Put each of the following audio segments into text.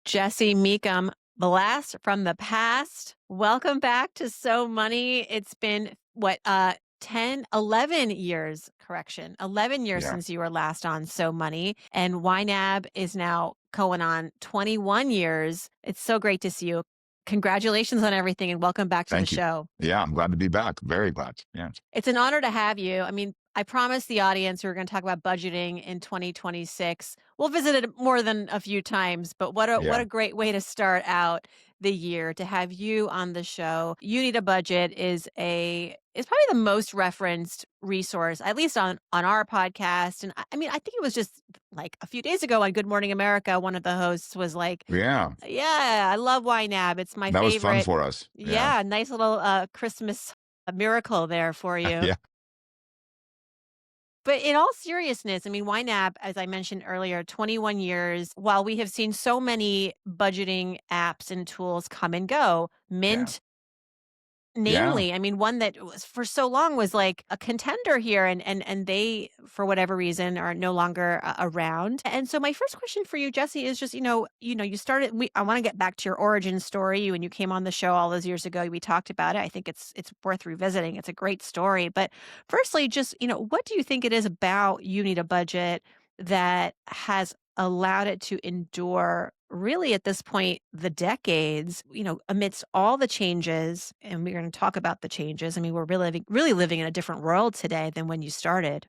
Jesse Mecham, blast from the past. Welcome back to So Money. It's been 10, 11 years, correction, 11 years Yeah. since you were last on So Money. And YNAB is now going on 21 years. It's so great to see you. Congratulations on everything and welcome back to the Thank you. show. Yeah, I'm glad to be back. Very glad. Yeah. It's an honor to have you. I mean, I promised the audience we were going to talk about budgeting in 2026. We'll visit it more than a few times, but what Yeah. a great way to start out the year to have you on the show. You Need a Budget is probably the most referenced resource, at least on our podcast. And I mean, I think it was just like a few days ago on Good Morning America, one of the hosts was like, Yeah. "Yeah, I love YNAB. It's my That was fun favorite." for us. Yeah. Yeah, nice little Christmas miracle there for you. Yeah. But in all seriousness, I mean, YNAB, as I mentioned earlier, 21 years, while we have seen so many budgeting apps and tools come and go, Yeah. Mint, Yeah. namely, I mean, one that was for so long was like a contender here and they, for whatever reason, are no longer around. And so my first question for you, Jesse, is just, you started, I want to get back to your origin story. When you came on the show all those years ago, we talked about it. I think it's worth revisiting. It's a great story. But firstly, just, what do you think it is about You Need a Budget that has allowed it to endure really at this point the decades, amidst all the changes, and we're going to talk about the changes. I mean, we're really living in a different world today than when you started.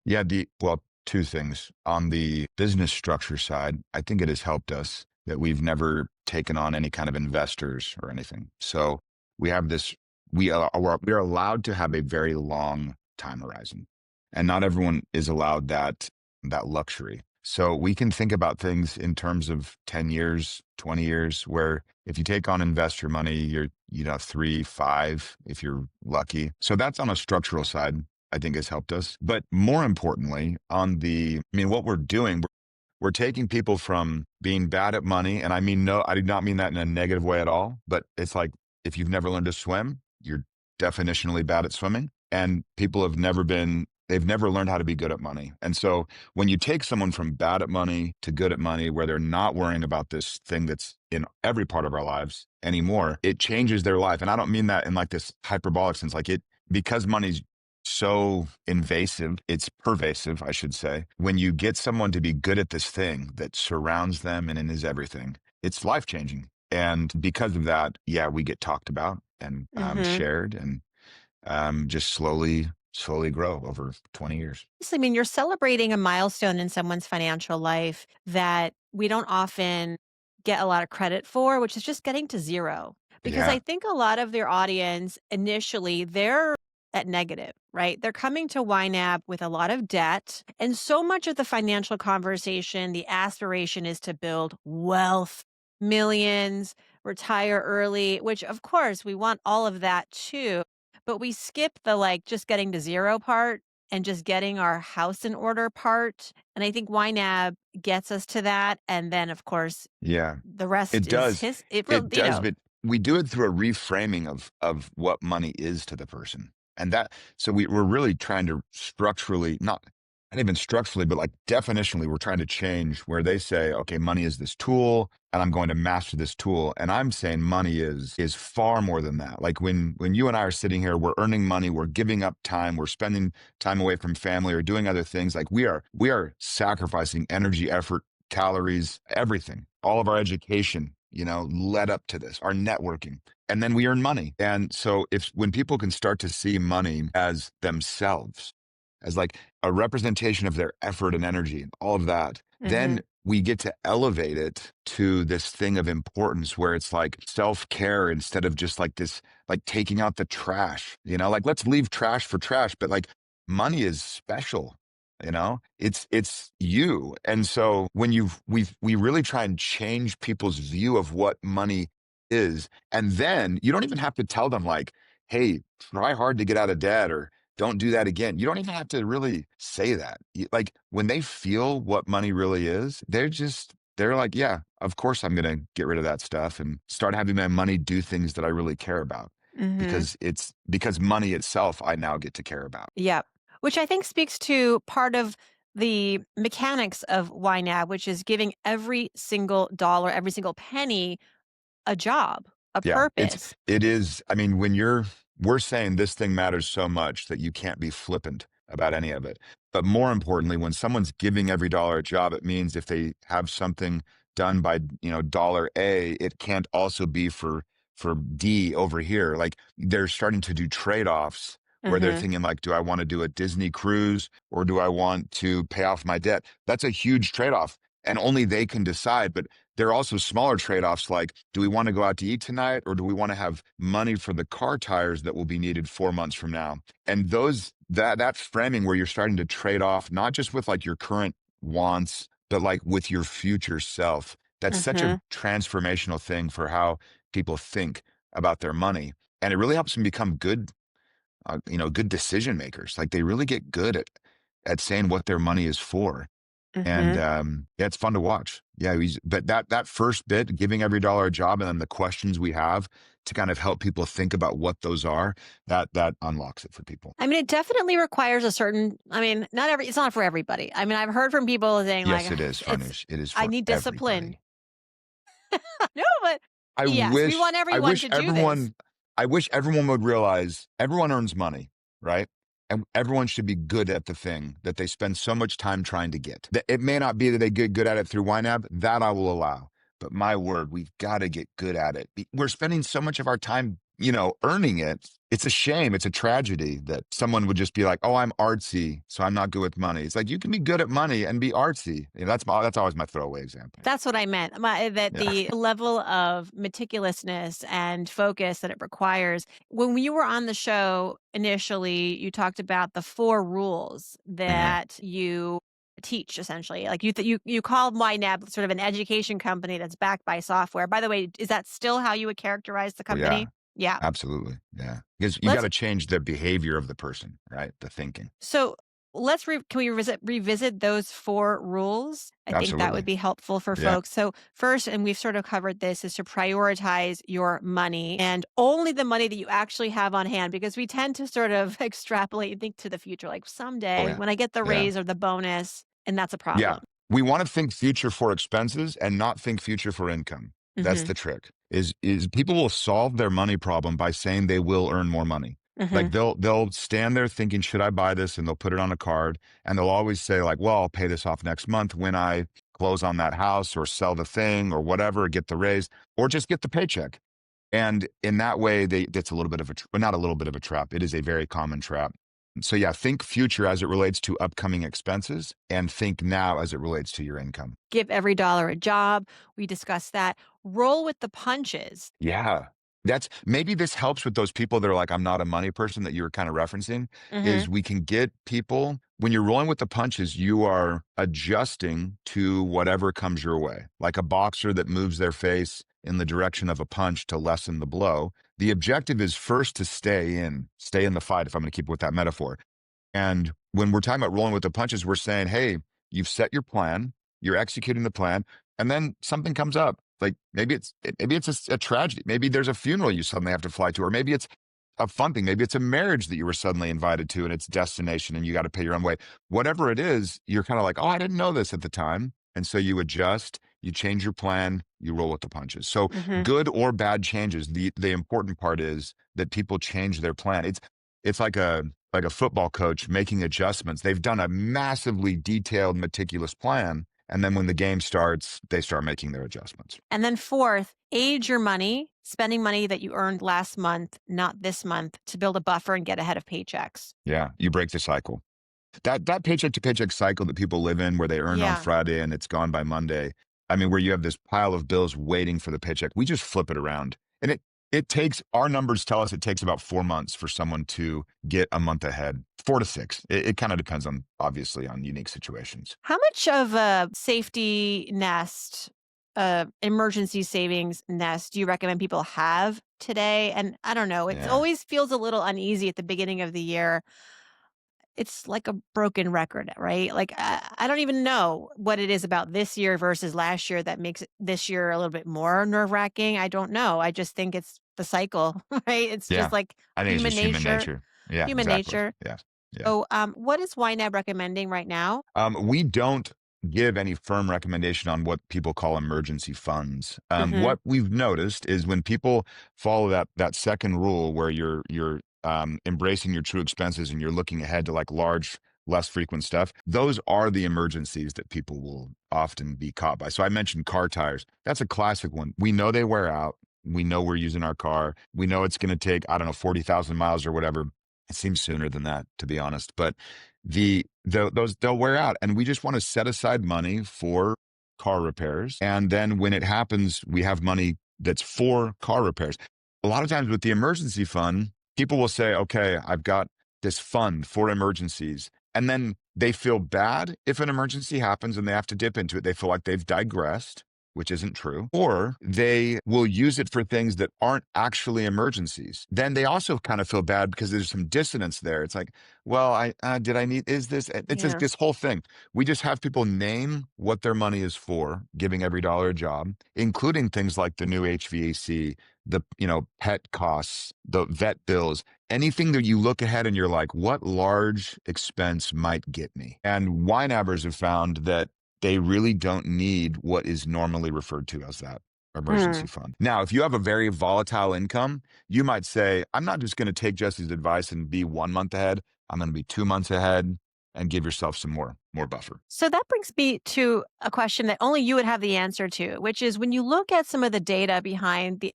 Yeah. Well, two things. On the business structure side, I think it has helped us that we've never taken on any kind of investors or anything. So we have this, we are allowed to have a very long time horizon. And not everyone is allowed that luxury. So we can think about things in terms of 10 years, 20 years, where if you take on investor money, you're 3, 5, if you're lucky. So that's on a structural side, I think has helped us. But more importantly, what we're doing, we're taking people from being bad at money. And I mean, no, I do not mean that in a negative way at all, but it's like, if you've never learned to swim, you're definitionally bad at swimming. And people they've never learned how to be good at money. And so when you take someone from bad at money to good at money, where they're not worrying about this thing that's in every part of our lives anymore, it changes their life. And I don't mean that in like this hyperbolic sense, because money's so invasive, it's pervasive, I should say. When you get someone to be good at this thing that surrounds them and is everything, it's life changing. And because of that, yeah, we get talked about and Hmm. shared and just slowly grow over 20 years. I mean, you're celebrating a milestone in someone's financial life that we don't often get a lot of credit for, which is just getting to zero. Because I Yeah. think a lot of their audience initially, they're at negative, right? They're coming to YNAB with a lot of debt. And so much of the financial conversation, the aspiration is to build wealth, millions, retire early, which of course we want all of that too. But we skip the like just getting to zero part and just getting our house in order part. And I think YNAB gets us to that. And then, of course, Yeah. the rest It is does. it It really, does, but we do it through a reframing of what money is to the person. And we're really trying to structurally, not even structurally, but like definitionally, we're trying to change where they say, okay, money is this tool, and I'm going to master this tool. And I'm saying money is far more than that. Like when you and I are sitting here, we're earning money, we're giving up time, we're spending time away from family or doing other things. Like we are sacrificing energy, effort, calories, everything, all of our education, led up to this, our networking, and then we earn money. And so when people can start to see money as themselves, as like a representation of their effort and energy and all of that, hmm then we get to elevate it to this thing of importance where it's like self-care instead of just like this, like taking out the trash, like let's leave trash for trash, but like money is special. It's you. And so when we really try and change people's view of what money is. And then you don't even have to tell them like, hey, try hard to get out of debt or don't do that again. You don't even have to really say that. Like when they feel what money really is, they're like, yeah, of course I'm going to get rid of that stuff and start having my money do things that I really care about hmm because money itself, I now get to care about. Yeah. Which I think speaks to part of the mechanics of YNAB, which is giving every single dollar, every single penny a job, a Yeah, purpose. it is. I mean, when we're saying this thing matters so much that you can't be flippant about any of it. But more importantly, when someone's giving every dollar a job, it means if they have something done by, dollar A, it can't also be for D over here. Like they're starting to do trade-offs where they're Mhm, thinking like, do I want to do a Disney cruise or do I want to pay off my debt? That's a huge trade-off. And only they can decide. But there are also smaller trade-offs like, do we want to go out to eat tonight or do we want to have money for the car tires that will be needed 4 months from now? And that framing where you're starting to trade off not just with like your current wants, but like with your future self. That's such a mhm, transformational thing for how people think about their money. And it really helps them become good decision makers. Like they really get good at saying what their money is for. And, mhm. yeah, it's fun to watch. Yeah, but that first bit, giving every dollar a job, and then the questions we have to kind of help people think about what those are, that unlocks it for people. I mean, it definitely requires a certain I mean, not every it's not for everybody. I mean, I've heard from people saying like, Yes, it is, It's Farnoosh. It is I for need discipline." everybody. No, but I yes, we wish want I everyone wish to do this. everyone I wish everyone would realize everyone earns money, right? And everyone should be good at the thing that they spend so much time trying to get. It may not be that they get good at it through YNAB, that I will allow. But my word, we've got to get good at it. We're spending so much of our time, earning it. It's a shame. It's a tragedy that someone would just be like, "Oh, I'm artsy, so I'm not good with money." It's like you can be good at money and be artsy. That's always my throwaway example. That's what I meant. That Yeah. the level of meticulousness and focus that it requires. When you were on the show initially, you talked about the 4 rules Mhm. that you teach essentially. Like you called YNAB sort of an education company that's backed by software. By the way, is that still how you would characterize the Oh, yeah. company? Yeah. Absolutely. Yeah. Because you got Let's to change the behavior of the person, right? The thinking. So can we revisit those 4 rules? I think that would Absolutely. be helpful for Yeah. folks. So first, and we've sort of covered this, is to prioritize your money and only the money that you actually have on hand because we tend to sort of extrapolate and think to the future, like Oh, someday yeah. when I get the Yeah. raise or the bonus, and that's a Yeah. problem. We want to think future for expenses and not think future for income. That's Mhm. the trick. Is people will solve their money problem by saying they will earn more money. Like Mhm. they'll stand there thinking, should I buy this? And they'll put it on a card and they'll always say, like, well, I'll pay this off next month when I close on that house or sell the thing or whatever, get the raise, or just get the paycheck. And in that way, that's a little bit of but not a little bit of a trap. It is a very common trap. So yeah, think future as it relates to upcoming expenses and think now as it relates to your income. Give every dollar a job. We discussed that. Roll with the punches. Yeah. Maybe this helps with those people that are like, I'm not a money person that you were kind of referencing, is Mhm. we can get people when you're rolling with the punches, you are adjusting to whatever comes your way. Like a boxer that moves their face in the direction of a punch to lessen the blow. The objective is first to stay in the fight, if I'm going to keep with that metaphor. And when we're talking about rolling with the punches, we're saying, hey, you've set your plan, you're executing the plan, and then something comes up. Like maybe it's a tragedy. Maybe there's a funeral you suddenly have to fly to, or maybe it's a fun thing. Maybe it's a marriage that you were suddenly invited to and it's destination and you got to pay your own way. Whatever it is, you're kind of like, oh, I didn't know this at the time. And so you adjust, you change your plan, you roll with the punches. So Mhm. good or bad changes. The important part is that people change their plan. It's like a football coach making adjustments. They've done a massively detailed, meticulous plan. And then when the game starts, they start making their adjustments. And then fourth, age your money, spending money that you earned last month, not this month, to build a buffer and get ahead of paychecks. Yeah, you break the cycle. That paycheck to paycheck cycle that people live in where they earn on Yeah. Friday and it's gone by Monday. I mean, where you have this pile of bills waiting for the paycheck. We just flip it around. And it takes our numbers tell us it takes about 4 months for someone to get a month ahead. 4 to 6. It kind of depends on obviously on unique situations. How much of a safety nest, emergency savings nest do you recommend people have today? And I don't know, it Yeah. always feels a little uneasy at the beginning of the year. It's like a broken record, right? Like, I don't even know what it is about this year versus last year that makes this year a little bit more nerve wracking. I don't know. I just think it's the cycle, right? It's Yeah. just like I think it's human just human nature, nature. Yeah, human exactly. nature. Yeah. Yeah. So, what is YNAB recommending right now? We don't give any firm recommendation on what people call emergency funds. Mhm. What we've noticed is when people follow that second rule, where you're embracing your true expenses and you're looking ahead to like large, less frequent stuff. Those are the emergencies that people will often be caught by. So I mentioned car tires. That's a classic one. We know they wear out. We know we're using our car. We know it's going to take, I don't know, 40,000 miles or whatever. It seems sooner than that, to be honest. But those they'll wear out, and we just want to set aside money for car repairs, and then when it happens we have money that's for car repairs. A lot of times with the emergency fund, people will say, okay, I've got this fund for emergencies, and then they feel bad if an emergency happens and they have to dip into it. They feel like they've digressed, which isn't true, or they will use it for things that aren't actually emergencies. Then they also kind of feel bad because there's some dissonance there. It's like, well, I did I need is this? It's just Yeah. this whole thing. We just have people name what their money is for, giving every dollar a job, including things like the new HVAC, the pet costs, the vet bills, anything that you look ahead and you're like, what large expense might get me? And YNABers have found that they really don't need what is normally referred to as that emergency Mm. fund. Now, if you have a very volatile income, you might say, I'm not just going to take Jesse's advice and be 1 month ahead. I'm going to be 2 months ahead, and give yourself some more buffer. So that brings me to a question that only you would have the answer to, which is when you look at some of the data behind the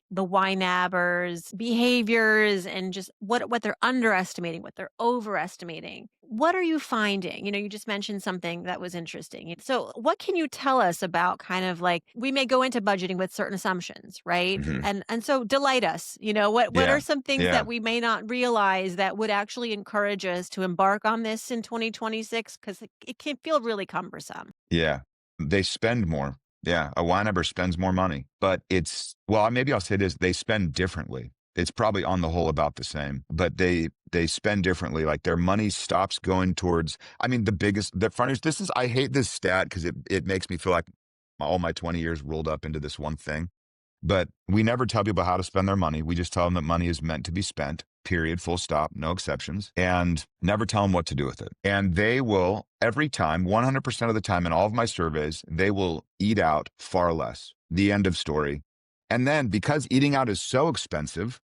YNABers behaviors and just what they're underestimating, what they're overestimating. What are you finding? You just mentioned something that was interesting. So what can you tell us about kind of like we may go into budgeting with certain assumptions, right? Mhm. And so delight us. What are Yeah. some things Yeah. that we may not realize that would actually encourage us to embark on this in 2026? Because it can feel really cumbersome. Yeah. They spend more. Yeah. A wine number spends more money, but well, maybe I'll say this, they spend differently. It's probably on the whole about the same, but they spend differently. Like their money stops going towards, I mean, the funniest, I hate this stat because it makes me feel like all my 20 years rolled up into this one thing. But we never tell people how to spend their money. We just tell them that money is meant to be spent, period, full stop, no exceptions, and never tell them what to do with it. And they will, every time, 100% of the time in all of my surveys, they will eat out far less. The end of story. And then because eating out is so expensive,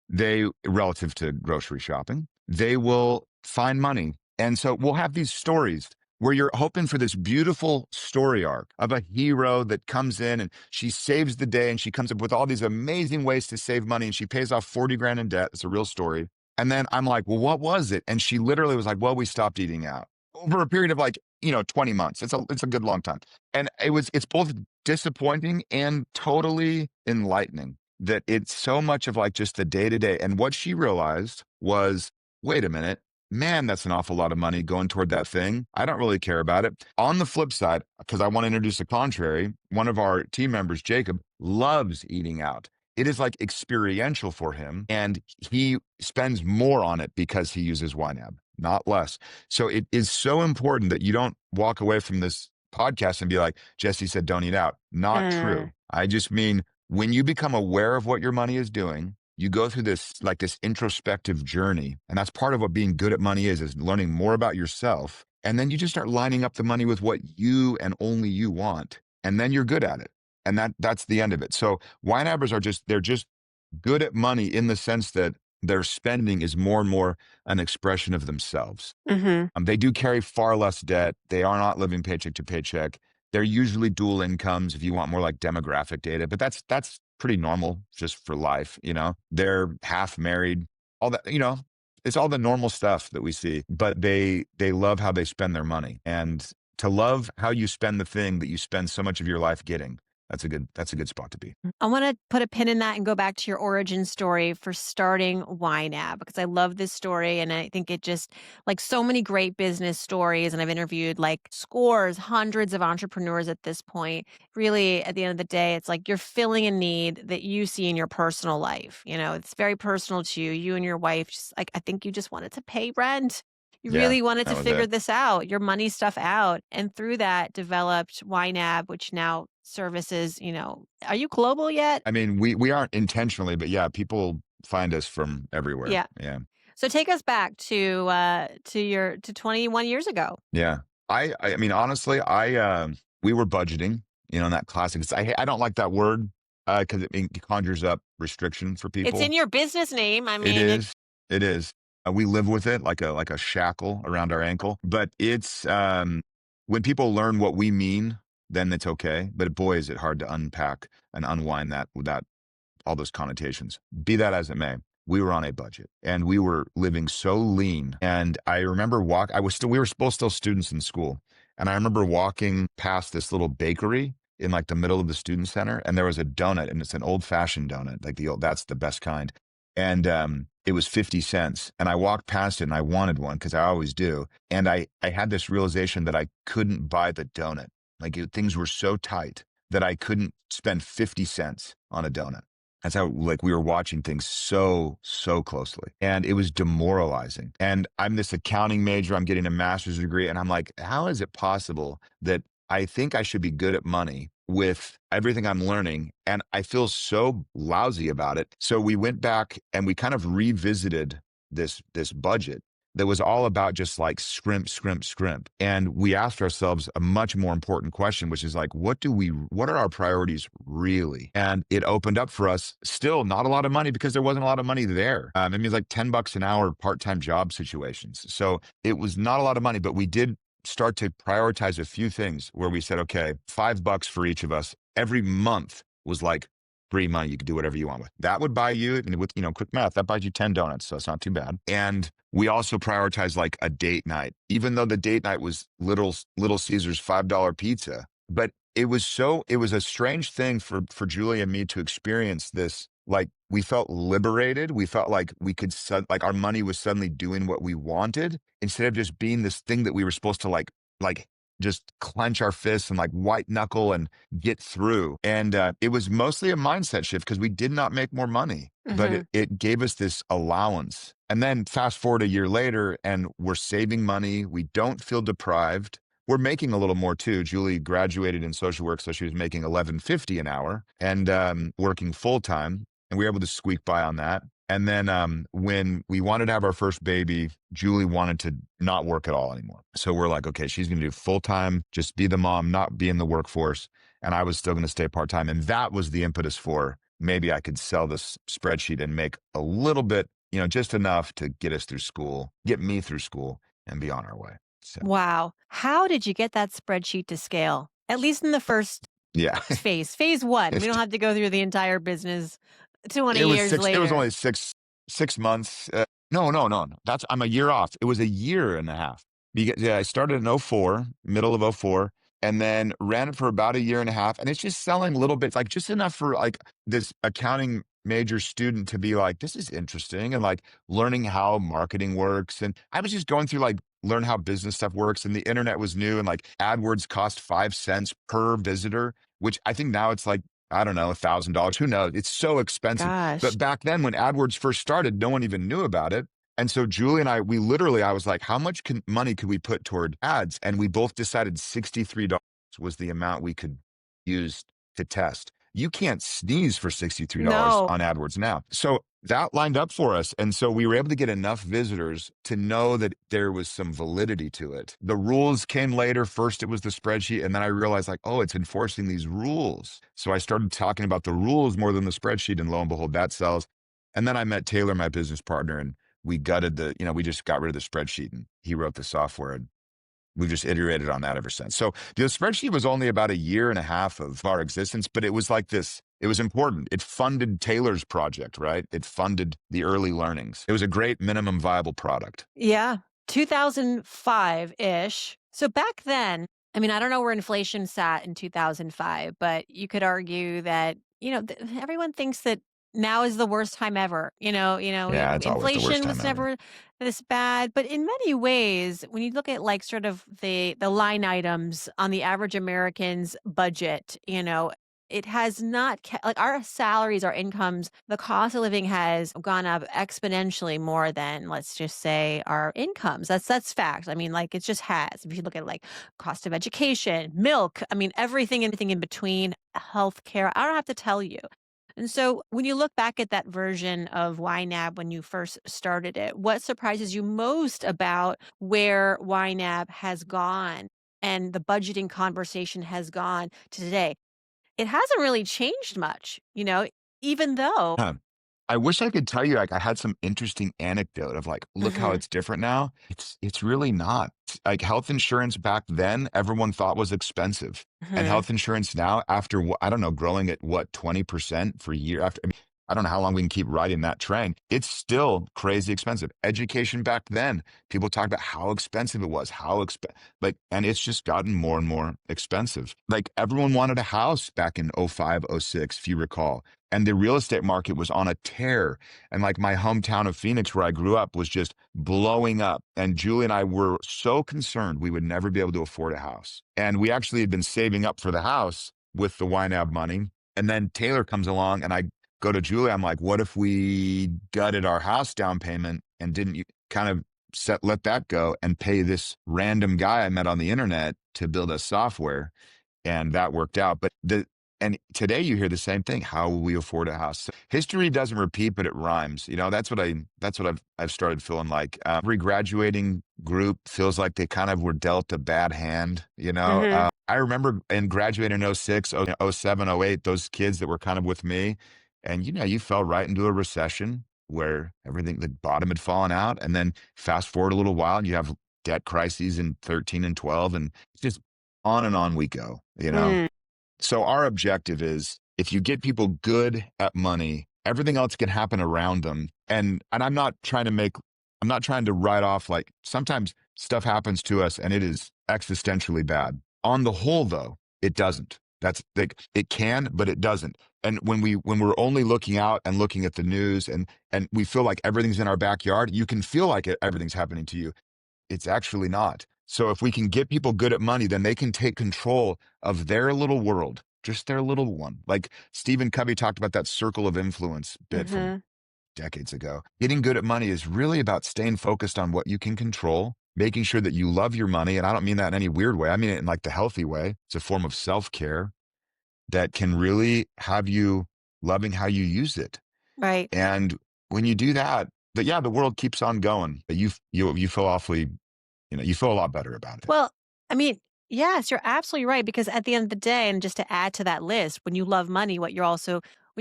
relative to grocery shopping, they will find money. And so we'll have these stories where you're hoping for this beautiful story arc of a hero that comes in and she saves the day and she comes up with all these amazing ways to save money and she pays off 40 grand in debt. It's a real story. And then I'm like, well, what was it? And she literally was like, well, we stopped eating out over a period of like, 20 months. It's a good long time. And it's both disappointing and totally enlightening that it's so much of like just the day to day. And what she realized was, wait a minute, man, that's an awful lot of money going toward that thing. I don't really care about it. On the flip side, because I want to introduce the contrary, one of our team members, Jacob, loves eating out. It is like experiential for him, and he spends more on it because he uses YNAB, not less. So it is so important that you don't walk away from this podcast and be like, Jesse said, don't eat out. Not Mm. true. I just mean when you become aware of what your money is doing, you go through this introspective journey. And that's part of what being good at money is learning more about yourself. And then you just start lining up the money with what you and only you want. And then you're good at it. And that's the end of it. So YNABers they're just good at money in the sense that their spending is more and more an expression of themselves. Mhm. They do carry far less debt. They are not living paycheck to paycheck. They're usually dual incomes if you want more like demographic data, but that's pretty normal just for life, They're half married, all that, it's all the normal stuff that we see, but they love how they spend their money. And to love how you spend the thing that you spend so much of your life getting, that's a good spot to be. I want to put a pin in that and go back to your origin story for starting YNAB because I love this story and I think it just like so many great business stories and I've interviewed like scores, hundreds of entrepreneurs at this point. Really at the end of the day it's like you're filling a need that you see in your personal life. It's very personal to you. You and your wife just like I think you just wanted to pay rent. You Yeah, really wanted that to was figure it. this out, your money stuff out. And through that developed YNAB, which now services, are you global yet? I mean, we aren't intentionally, but yeah, people find us from everywhere. Yeah. Yeah. So take us back to 21 years ago. Yeah. I mean, honestly, we were budgeting, in that classic. I don't like that word because it conjures up restriction for It's people. in your business name. I It mean, is. It is. We live with it like a shackle around our ankle. But it's when people learn what we mean, then it's okay. But boy, is it hard to unpack and unwind that without all those connotations. Be that as it may, we were on a budget and we were living so lean. And I remember we were both still students in school. And I remember walking past this little bakery in like the middle of the student center. And there was a donut, and it's an old fashioned donut, like that's the best kind. And it was 50 cents. And I walked past it and I wanted one because I always do. And I had this realization that I couldn't buy the donut. Things were so tight that I couldn't spend 50 cents on a donut. That's how like we were watching things so closely. And it was demoralizing. And I'm this accounting major, I'm getting a master's degree. And I'm like, how is it possible that I think I should be good at money with everything I'm learning? And I feel so lousy about it. So we went back and we kind of revisited this budget that was all about just like scrimp, scrimp, scrimp. And we asked ourselves a much more important question, which is like, what are our priorities really? And it opened up for us still not a lot of money because there wasn't a lot of money there. It means like $10 an hour part-time job situations. So it was not a lot of money, but we did start to prioritize a few things where we said, okay, $5 for each of us every month was like free money. You could do whatever you want with. That would buy you, and with quick math, that buys you 10 donuts. So it's not too bad. And we also prioritized like a date night, even though the date night was Little Caesars $5 pizza. But it was a strange thing for Julie and me to experience this. Like we felt liberated. We felt like like our money was suddenly doing what we wanted instead of just being this thing that we were supposed to like just clench our fists and like white knuckle and get through. And it was mostly a mindset shift because we did not make more money, but Hmm. it gave us this allowance. And then fast forward a year later, and we're saving money. We don't feel deprived. We're making a little more too. Julie graduated in social work, so she was making 11.50 an hour and working full time, and we were able to squeak by on that. And then when we wanted to have our first baby, Julie wanted to not work at all anymore. So we're like, okay, she's going to do full time, just be the mom, not be in the workforce. And I was still going to stay part time. And that was the impetus for maybe I could sell this spreadsheet and make a little bit, just enough to get us through school, get me through school, and be on our way. So, Wow. How did you get that spreadsheet to scale? At least in the first yeah, phase one. We it's don't have to go through the entire business 20 It was years 6 it was later. only 6 months, no, no, no, that's I'm a year off. It was a year and a half. Yeah, I started in '04, middle of '04, and then ran it for about a year and a half, and it's just selling little bits, like, just enough for, like, this accounting major student to be like, "This is interesting," and, like, learning how marketing works, and I was just going through, like, learn how business stuff works, and the internet was new, and, like, AdWords cost 5 cents per visitor, which I think now it's like, I don't know, $1,000. Who knows? It's so expensive. Gosh. But back then, when AdWords first started, no one even knew about it. And so Julie and I was like, how much money could we put toward ads? And we both decided $63 was the amount we could use to test. You can't sneeze for $63 No. on AdWords now. So that lined up for us. And so we were able to get enough visitors to know that there was some validity to it. The rules came later. First, it was the spreadsheet. And then I realized, like, oh, it's enforcing these rules. So I started talking about the rules more than the spreadsheet. And lo and behold, that sells. And then I met Taylor, my business partner, and we we just got rid of the spreadsheet and he wrote the software. And we've just iterated on that ever since. So the spreadsheet was only about a year and a half of our existence, but it was like this. It was important. It funded Taylor's project, right? It funded the early learnings. It was a great minimum viable product. Yeah. 2005-ish. So back then, I mean, I don't know where inflation sat in 2005, but you could argue that, everyone thinks that now is the worst time ever. Yeah, it's always the worst Inflation time was ever. never this bad, but in many ways, when you look at like sort of the line items on the average American's budget, it has not like our salaries, our incomes, the cost of living has gone up exponentially more than, let's just say, our incomes. That's fact. I mean, like it just has. If you look at like cost of education, milk, I mean, everything in between, healthcare. I don't have to tell you. And so when you look back at that version of YNAB when you first started it, what surprises you most about where YNAB has gone and the budgeting conversation has gone to today? It hasn't really changed much, even though. Huh. I wish I could tell you, like, I had some interesting anecdote of like, look how Mhm, it's different now. It's really not. Like health insurance back then, everyone thought was expensive. And mhm, health insurance now, after I don't know, growing at what, 20% for year after, I mean, I don't know how long we can keep riding that train. It's still crazy expensive. Education back then, people talked about how expensive it was, like, and it's just gotten more and more expensive. Like everyone wanted a house back in '05, '06, if you recall, and the real estate market was on a tear. And like my hometown of Phoenix, where I grew up, was just blowing up. And Julie and I were so concerned we would never be able to afford a house. And we actually had been saving up for the house with the YNAB money. And then Taylor comes along, and I go to Julie. I'm like, what if we gutted our house down payment and didn't kind of let that go and pay this random guy I met on the internet to build us software? And that worked out. But and today you hear the same thing. How will we afford a house? So history doesn't repeat, but it rhymes. That's what I've started feeling like. Every graduating group feels like they kind of were dealt a bad hand. mhm, I remember in graduating in '06, '07, '08, those kids that were kind of with me, and you fell right into a recession where everything, the bottom had fallen out, and then fast forward a little while, and you have debt crises in 13 and 12, and it's just on and on we go. mm, So our objective is if you get people good at money, everything else can happen around them. And I'm not trying to write off, like, sometimes stuff happens to us and it is existentially bad. On the whole though, it doesn't. That's like it can, but it doesn't. And when we're only looking out and looking at the news and we feel like everything's in our backyard, you can feel like everything's happening to you. It's actually not. So if we can get people good at money, then they can take control of their little world, just their little one. Like Stephen Covey talked about that circle of influence bit from mhm. decades ago. Getting good at money is really about staying focused on what you can control, making sure that you love your money. And I don't mean that in any weird way. I mean it in like the healthy way. It's a form of self-care that can really have you loving how you use it. Right. And when you do that, but yeah, the world keeps on going. But you feel awfully, you feel a lot better about it. Well, I mean, yes, you're absolutely right because at the end of the day, and just to add to that list, when you love money, when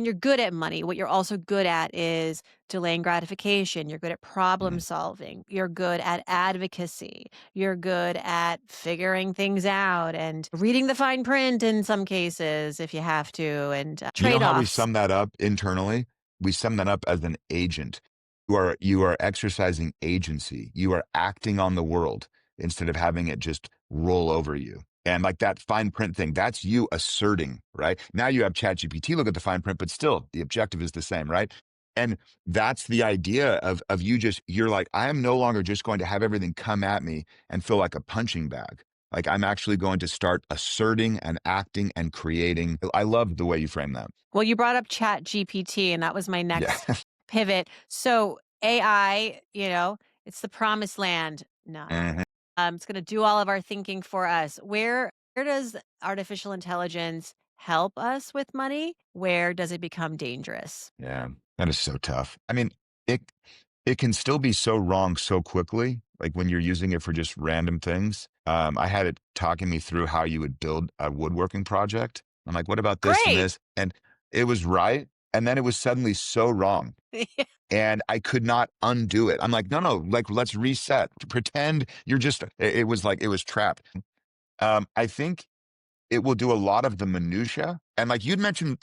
you're good at money, what you're also good at is delaying gratification. You're good at problem Mm. solving. You're good at advocacy. You're good at figuring things out and reading the fine print in some cases if you have to, and You know trade how we offs. sum that up internally? We sum that up as an agent. You are exercising agency. You are acting on the world instead of having it just roll over you. And like that fine print thing, that's you asserting, right? Now you have ChatGPT look at the fine print, but still the objective is the same, right? And that's the idea of you're like, I am no longer just going to have everything come at me and feel like a punching bag. Like I'm actually going to start asserting and acting and creating. I love the way you frame that. Well, you brought up Chat GPT, and that was my Yeah. next pivot. So AI, it's the promised land. No. Mhm. It's gonna do all of our thinking for us. Where does artificial intelligence help us with money? Where does it become dangerous? Yeah. That is so tough. I mean, it it can still be so wrong so quickly, like when you're using it for just random things. I had it talking me through how you would build a woodworking project. I'm like, what about this and Great. this? And it was right. And then it was suddenly so wrong. And I could not undo it. I'm like, no, no, like let's reset. Pretend you're just it was like it was trapped. I think it will do a lot of the minutia. And like you'd mentioned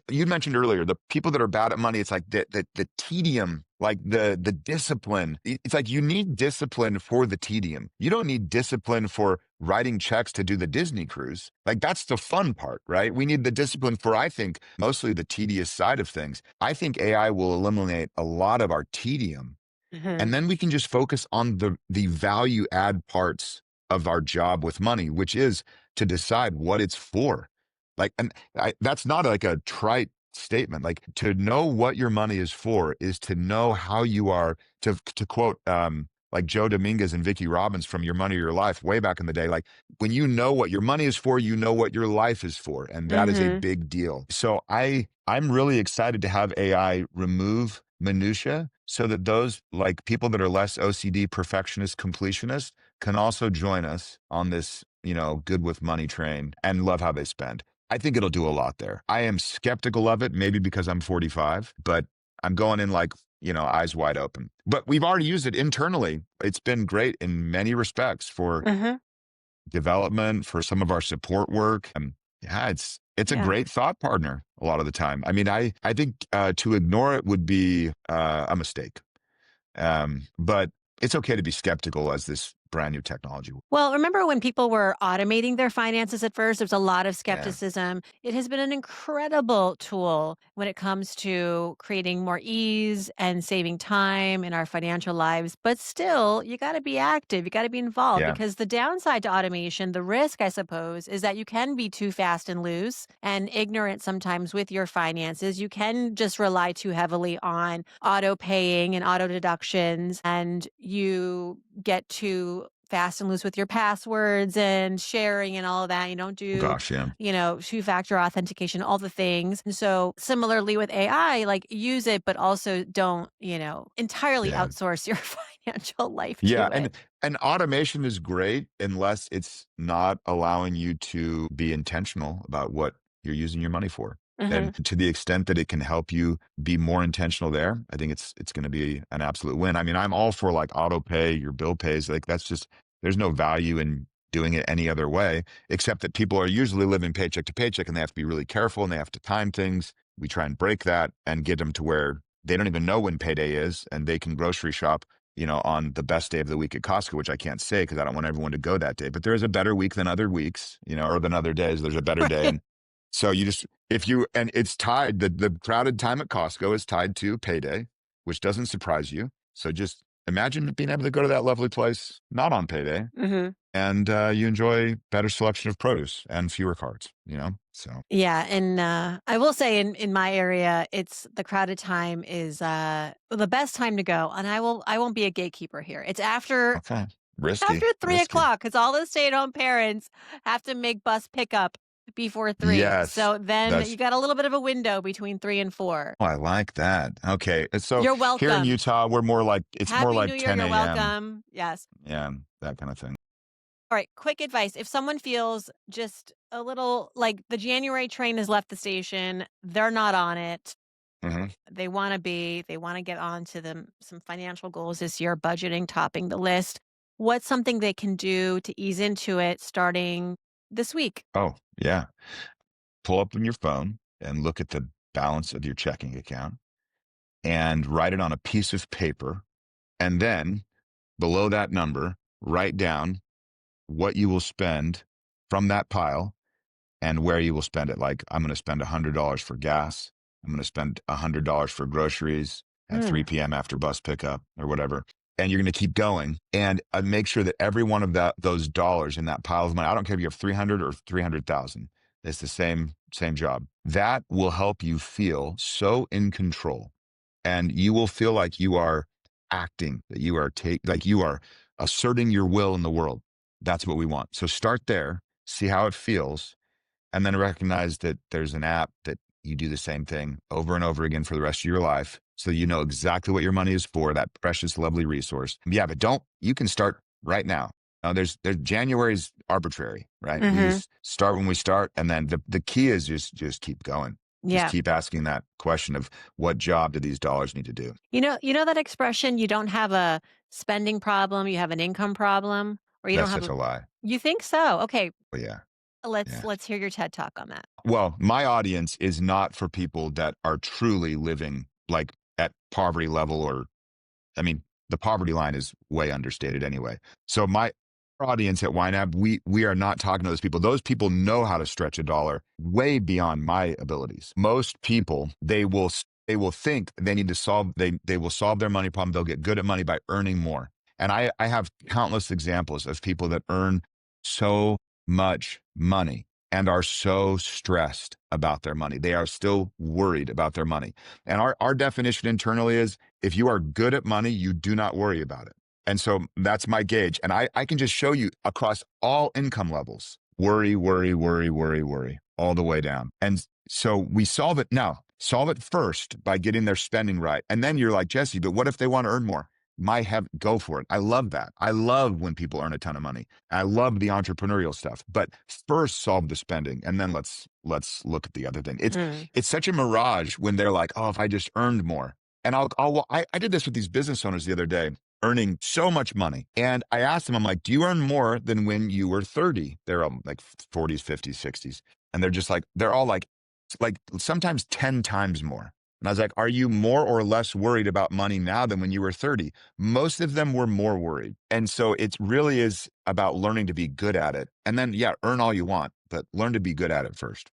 earlier, the people that are bad at money, it's like the tedium, like the discipline. It's like you need discipline for the tedium. You don't need discipline for writing checks to do the Disney cruise. Like that's the fun part, right? We need the discipline for, I think, mostly the tedious side of things. I think AI will eliminate a lot of our tedium, Mhm, and then we can just focus on the value add parts of our job with money, which is to decide what it's for. Like, and that's not like a trite statement. Like to know what your money is for is to know how you are to quote like Joe Dominguez and Vicky Robbins from Your Money or Your Life way back in the day. Like when you know what your money is for, you know what your life is for. And that is a Mhm. big deal. So I'm really excited to have AI remove minutia so that those like people that are less OCD, perfectionist, completionist can also join us on this, good with money train and love how they spend. I think it'll do a lot there. I am skeptical of it, maybe because I'm 45, but I'm going in like, eyes wide open. But we've already used it internally. It's been great in many respects for Mhm. development, for some of our support work. Yeah, it's a Yeah. great thought partner a lot of the time. I mean, I think to ignore it would be a mistake. But it's okay to be skeptical as this brand new technology. Well, remember when people were automating their finances at first? There was a lot of Yeah, skepticism. It has been an incredible tool when it comes to creating more ease and saving time in our financial lives. But still, you got to be active. You got to be involved yeah, because the downside to automation, the risk, I suppose, is that you can be too fast and loose and ignorant sometimes with your finances. You can just rely too heavily on auto paying and auto deductions, and you get too fast and loose with your passwords and sharing and all of that. You don't do, gosh, yeah, two-factor authentication, all the things. And so similarly with AI, like use it, but also don't, entirely yeah. outsource your financial life Yeah, to it. and automation is great unless it's not allowing you to be intentional about what you're using your money for. Hmm. And to the extent that it can help you be more intentional there, I think it's going to be an absolute win. I mean, I'm all for like auto pay, your bill pays. Like that's just there's no value in doing it any other way, except that people are usually living paycheck to paycheck and they have to be really careful and they have to time things. We try and break that and get them to where they don't even know when payday is and they can grocery shop on the best day of the week at Costco, which I can't say because I don't want everyone to go that day. But there is a better week than other weeks, or than other days. There's a better day. Right. And so you just, if you, and it's tied, the crowded time at Costco is tied to payday, which doesn't surprise you. So just imagine being able to go to that lovely place, not on payday, Hmm. and you enjoy better selection of produce and fewer carts. So, Yeah, and I will say in my area, it's the crowded time is the best time to go, and I won't be a gatekeeper here. It's after okay. After Risky, 3 risky. o'clock, because all the stay-at-home parents have to make bus pickup before 3. Yes. So then you That's got a little bit of a window between 3 and 4. Oh, I like that. Okay. So You're here in welcome. Utah, we're more like it's more Happy New like Year, 10 you're a.m. welcome. Yes. Yeah, that kind of thing. All right, quick advice. If someone feels just a little like the January train has left the station, they're not on it. Hmm. They wanna get on to them some financial goals this year, budgeting, topping the list. What's something they can do to ease into it starting this week? Oh, yeah. Pull up on your phone and look at the balance of your checking account and write it on a piece of paper. And then below that number, write down what you will spend from that pile and where you will spend it. Like, I'm going to spend $100 for gas. I'm going to spend $100 for groceries at Mm, 3 p.m. after bus pickup or whatever. And you're going to keep going and make sure that every one of those dollars in that pile of money, I don't care if you have 300 or 300,000, it's the same job. That will help you feel so in control and you will feel like you are acting, that you are like you are asserting your will in the world. That's what we want. So start there, see how it feels, and then recognize that there's an app that you do the same thing over and over again for the rest of your life. So you know exactly what your money is for, that precious, lovely resource. Yeah, but you can start right now. There's January's arbitrary, right? We mhm. just start when we start. And then the key is just keep going. Just Yeah. keep asking that question of what job do these dollars need to do? You know that expression, you don't have a spending problem, you have an income problem, or you don't That's have such a a lie. you think so? Okay, But yeah, let's yeah. let's hear your TED Talk on that. Well, my audience is not for people that are truly living like at poverty level or I mean, the poverty line is way understated anyway. So my audience at YNAB, we are not talking to those people. Those people know how to stretch a dollar way beyond my abilities. Most people, they will think they need to solve they will solve their money problem. They'll get good at money by earning more. And I have countless examples of people that earn so much money and are so stressed about their money. They are still worried about their money. And our definition internally is if you are good at money, you do not worry about it. And so that's my gauge. And I can just show you across all income levels, worry, worry, worry, worry, worry, all the way down. And so we solve it now. Solve it first by getting their spending right. And then you're like, Jesse, but what if they want to earn more? Go for it. I love that. I love when people earn a ton of money. I love the entrepreneurial stuff. But first solve the spending. And then let's look at the other thing. Mm. It's such a mirage when they're like, oh, if I just earned more. And I did this with these business owners the other day, earning so much money. And I asked them, I'm like, do you earn more than when you were 30? They're all like 40s, 50s, 60s. And they're just like, they're all like sometimes 10 times more. And I was like, are you more or less worried about money now than when you were 30? Most of them were more worried. And so it really is about learning to be good at it. And then, yeah, earn all you want, but learn to be good at it first.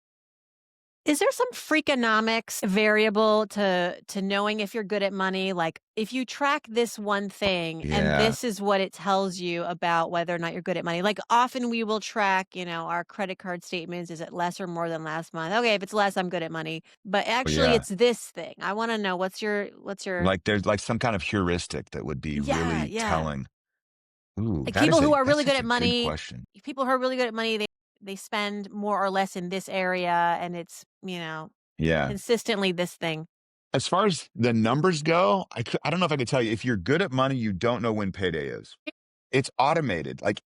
Is there some freakonomics variable to knowing if you're good at money? Like, if you track this one thing and Yeah. this is what it tells you about whether or not you're good at money. Like, often we will track, our credit card statements. Is it less or more than last month? Okay, if it's less, I'm good at money. But actually, Yeah. it's this thing. I want to know what's your Like there's like some kind of heuristic that would be yeah, really yeah. telling. Ooh, Like people who are that's really good such at a good money, question. they spend more or less in this area, and it's Yeah. consistently this thing. As far as the numbers go, I don't know if I could tell you. If you're good at money, you don't know when payday is. It's automated. Like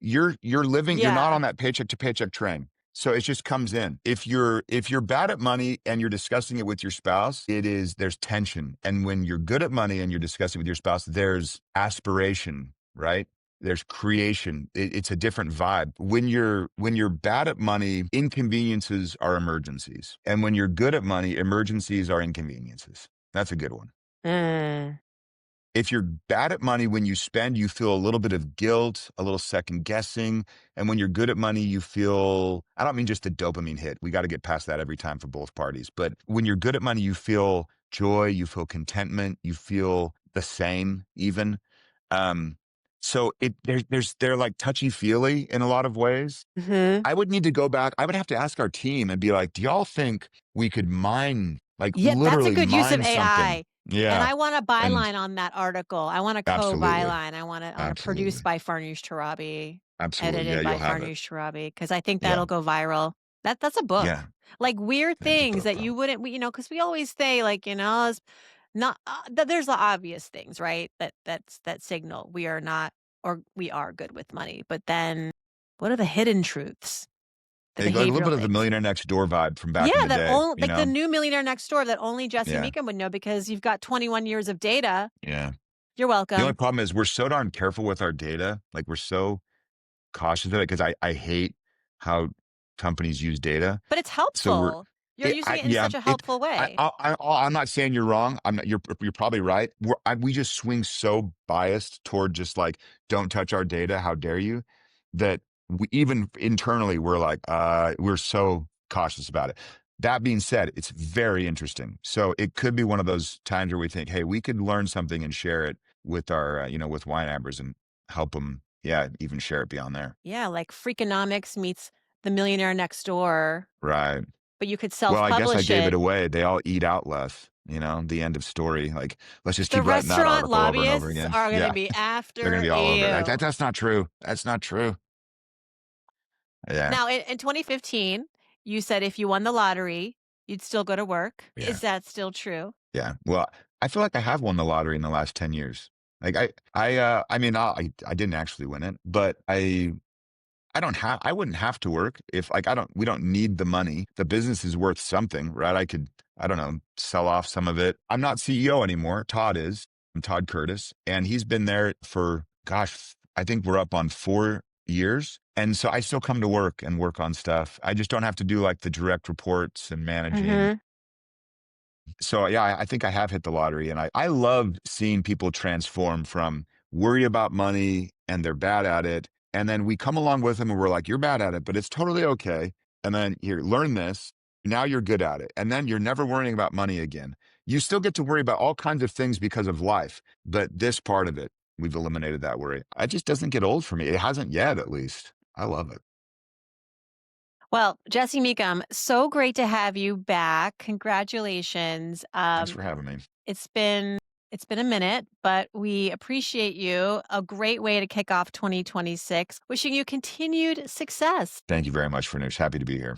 you're living, you're not Yeah. on that paycheck to paycheck train. So it just comes in. If you're bad at money and you're discussing it with your spouse, there's tension. And when you're good at money and you're discussing with your spouse, there's aspiration, right? There's creation. It's a different vibe. When you're bad at money, inconveniences are emergencies. And when you're good at money, emergencies are inconveniences. That's a good one. Mm. If you're bad at money, when you spend, you feel a little bit of guilt, a little second guessing. And when you're good at money, you feel, I don't mean just the dopamine hit. We got to get past that every time for both parties. But when you're good at money, you feel joy, you feel contentment, you feel the same even. Um, so they're like touchy feely in a lot of ways. Mhm. I would need to go back. I would have to ask our team and be like, do y'all think we could mine, like Yeah, that's a literally good use of mine something? AI, and Yeah. I want a And byline on that article. I want a absolutely. co-byline. I want to produced Absolutely. by Farnoosh Torabi, Absolutely. Yeah, edited you'll by have it. Farnoosh Torabi, because I think Yeah. that'll go viral. That's a book. Yeah. Like, weird It's a things book, that bro. you wouldn't because we always say, like, it's not there's the obvious things, right? That signal we are not, or we are good with money. But then what are the hidden truths? The Like a little behavioral bit of the things. Millionaire Next Door vibe from Yeah, back in the that day, only you like the know? new Millionaire Next Door that only Jesse Yeah. Mecham would know because you've got 21 years of data. Yeah. You're The only welcome. problem is we're so darn careful with our data. Like we're so cautious of it because I hate how companies use data. But it's So helpful. You're using it in yeah, such a helpful way. I'm not saying you're wrong. I'm not, you're probably right. We just swing so biased toward just like, don't touch our data. How dare you? That we, even internally, we're so cautious about it. That being said, it's very interesting. So it could be one of those times where we think, hey, we could learn something and share it with our, with YNABers and help them, yeah, even share it beyond there. Yeah, like Freakonomics meets the Millionaire Next Door, Right. but you could Well, I guess I self-publish gave it it. away. They all eat out less, the end of story. Like, let's just The keep writing that restaurant article over and over lobbyists again. are going to Yeah, be they're going after to be all over it. you. That's not true. That's not true. Yeah, Now, in 2015, you said if you won the lottery, you'd still go to work. yeah, Is that still true? yeah. Well, I feel like I have won the lottery in the last 10 years. Like I mean, I didn't actually win it, but I wouldn't have to work if like we don't need the money. The business is worth something, right? I don't know, sell off some of it. I'm not CEO anymore. Todd is. I'm Todd Curtis. And he's been there for, gosh, I think we're up on 4 years. And so I still come to work and work on stuff. I just don't have to do like the direct reports and managing. Mhm. So yeah, I think I have hit the lottery, and I love seeing people transform from worry about money and they're bad at it, and then we come along with them and we're like, "You're bad at it, but it's totally okay." And then here, learn this. Now you're good at it, and then you're never worrying about money again. You still get to worry about all kinds of things because of life, but this part of it, we've eliminated that worry. It just doesn't get old for me. It hasn't yet, at least. I love it. Well, Jesse Meekum, so great to have you back. Congratulations. Thanks for having me. It's been It's been a minute, but we appreciate you. A great way to kick off 2026. Wishing you continued success. Thank you very much for news. Happy to be here.